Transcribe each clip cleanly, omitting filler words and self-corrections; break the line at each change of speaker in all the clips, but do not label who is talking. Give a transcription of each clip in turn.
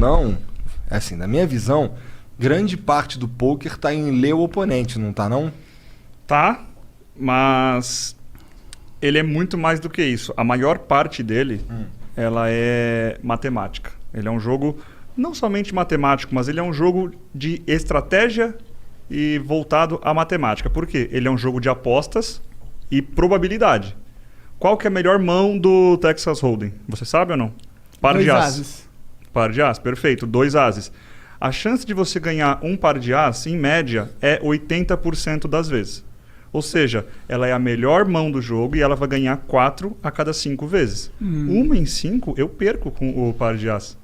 não, assim, na minha visão, grande parte do poker tá em ler o oponente, não tá não?
Tá, mas ele é muito mais do que isso. A maior parte dele, ela é matemática. Ele é um jogo não somente matemático, mas ele é um jogo de estratégia e voltado à matemática. Por quê? Ele é um jogo de apostas e probabilidade. Qual que é a melhor mão do Texas Hold'em? Você sabe ou não? Par de as. Par de as, perfeito. 2 ases. A chance de você ganhar um par de as, em média, é 80% das vezes. Ou seja, ela é a melhor mão do jogo e ela vai ganhar 4 a cada 5 vezes. Uma em 5 eu perco com o par de as.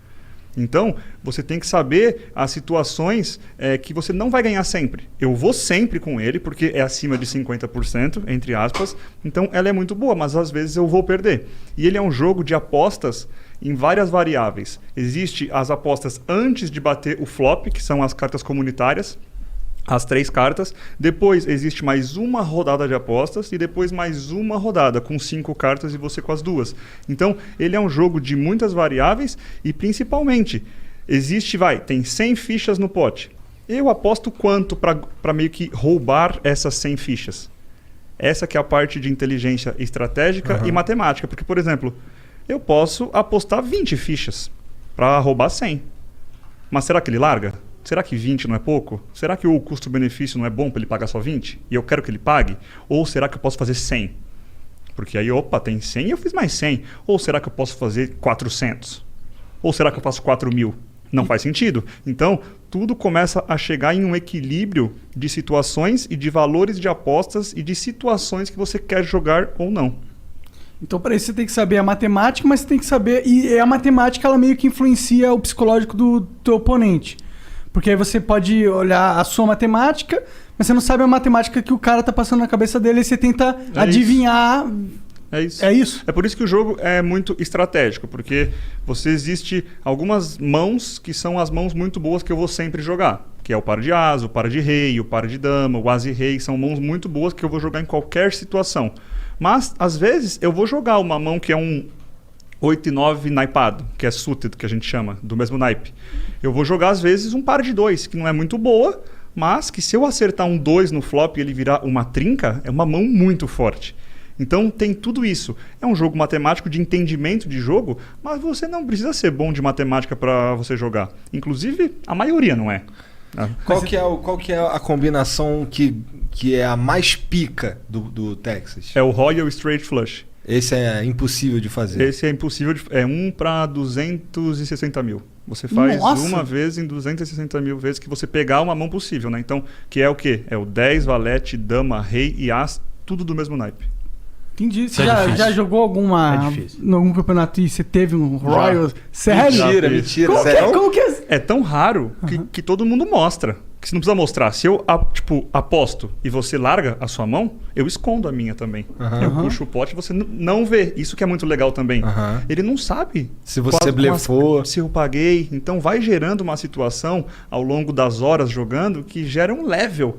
Então, você tem que saber as situações que você não vai ganhar sempre. Eu vou sempre com ele, porque é acima de 50%, entre aspas. Então, ela é muito boa, mas às vezes eu vou perder. E ele é um jogo de apostas em várias variáveis. Existem as apostas antes de bater o flop, que são as cartas comunitárias. As 3 cartas. Depois existe mais uma rodada de apostas e depois mais uma rodada com 5 cartas e você com as 2. Então, ele é um jogo de muitas variáveis e principalmente tem 100 fichas no pote. Eu aposto quanto para meio que roubar essas 100 fichas? Essa que é a parte de inteligência estratégica e matemática. Porque, por exemplo, eu posso apostar 20 fichas para roubar 100. Mas será que ele larga? Será que 20 não é pouco? Será que o custo-benefício não é bom para ele pagar só 20? E eu quero que ele pague? Ou será que eu posso fazer 100? Porque aí, tem 100 e eu fiz mais 100. Ou será que eu posso fazer 400? Ou será que eu faço 4.000? Não faz sentido. Então, tudo começa a chegar em um equilíbrio de situações e de valores de apostas e de situações que você quer jogar ou não.
Então, para isso, você tem que saber a matemática, mas você tem que saber... E a matemática, ela meio que influencia o psicológico do teu oponente. Porque aí você pode olhar a sua matemática, mas você não sabe a matemática que o cara tá passando na cabeça dele e você tenta adivinhar.
É isso.
É isso.
É por isso que o jogo é muito estratégico, porque existe algumas mãos que são as mãos muito boas que eu vou sempre jogar. Que é o par de as, o par de rei, o par de dama, o as e rei. São mãos muito boas que eu vou jogar em qualquer situação. Mas, às vezes, eu vou jogar uma mão que é um 8 e 9 naipado, que é suited, que a gente chama, do mesmo naipe. Eu vou jogar, às vezes, um par de 2, que não é muito boa, mas que se eu acertar um 2 no flop e ele virar uma trinca, é uma mão muito forte. Então, tem tudo isso. É um jogo matemático de entendimento de jogo, mas você não precisa ser bom de matemática para você jogar. Inclusive, a maioria não é.
Qual que é a combinação que é a mais pica do Texas?
É o Royal Straight Flush.
Esse é impossível de fazer.
Esse é impossível. É 1 para 260 mil. Você faz uma vez em 260 mil vezes que você pegar uma mão possível, né? Então, que é o quê? É o 10, valete, dama, rei e as, tudo do mesmo naipe.
Entendi. Você já jogou algum campeonato e você teve um Royal? Sério?
Mentira.
Como que é?
É tão raro que todo mundo mostra. Que você não precisa mostrar. Se eu aposto e você larga a sua mão, eu escondo a minha também. Eu puxo o pote e você não vê. Isso que é muito legal também. Ele não sabe
se você blefou,
se eu paguei. Então vai gerando uma situação ao longo das horas jogando que gera um level.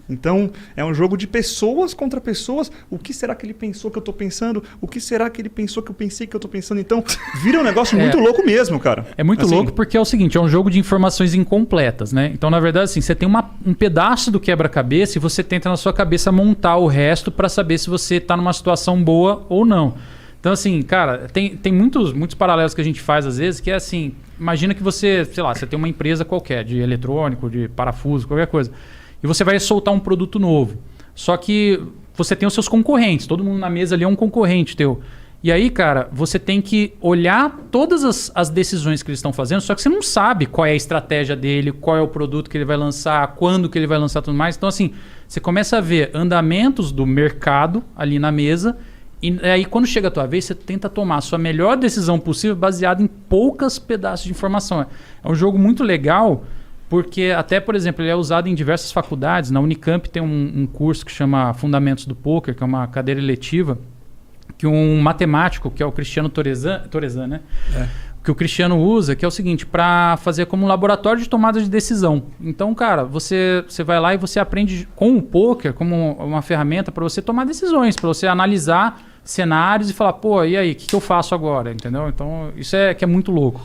Então, é um jogo de pessoas contra pessoas. O que será que ele pensou que eu tô pensando? O que será que ele pensou que eu pensei que eu tô pensando? Então, vira um negócio muito louco mesmo, cara.
É muito louco porque é o seguinte, é um jogo de informações incompletas, né? Então, na verdade, assim, você tem um pedaço do quebra-cabeça e você tenta na sua cabeça montar o resto para saber se você tá numa situação boa ou não. Então, assim, cara, tem muitos paralelos que a gente faz às vezes, que é assim, imagina que você, sei lá, você tem uma empresa qualquer, de eletrônico, de parafuso, qualquer coisa. E você vai soltar um produto novo. Só que você tem os seus concorrentes. Todo mundo na mesa ali é um concorrente teu. E aí, cara, você tem que olhar todas as decisões que eles estão fazendo, só que você não sabe qual é a estratégia dele, qual é o produto que ele vai lançar, quando que ele vai lançar, tudo mais. Então, assim, você começa a ver andamentos do mercado ali na mesa e aí, quando chega a tua vez, você tenta tomar a sua melhor decisão possível baseada em poucos pedaços de informação. É um jogo muito legal. Porque até, por exemplo, ele é usado em diversas faculdades. Na Unicamp tem um curso que chama Fundamentos do Poker, que é uma cadeira eletiva, que um matemático, que é o Cristiano Torresan, né? Que o Cristiano usa, que é o seguinte, para fazer como um laboratório de tomada de decisão. Então, cara, você vai lá e você aprende com o poker como uma ferramenta para você tomar decisões, para você analisar cenários e falar, pô, e aí, o que eu faço agora? Entendeu? Então, isso é que é muito louco.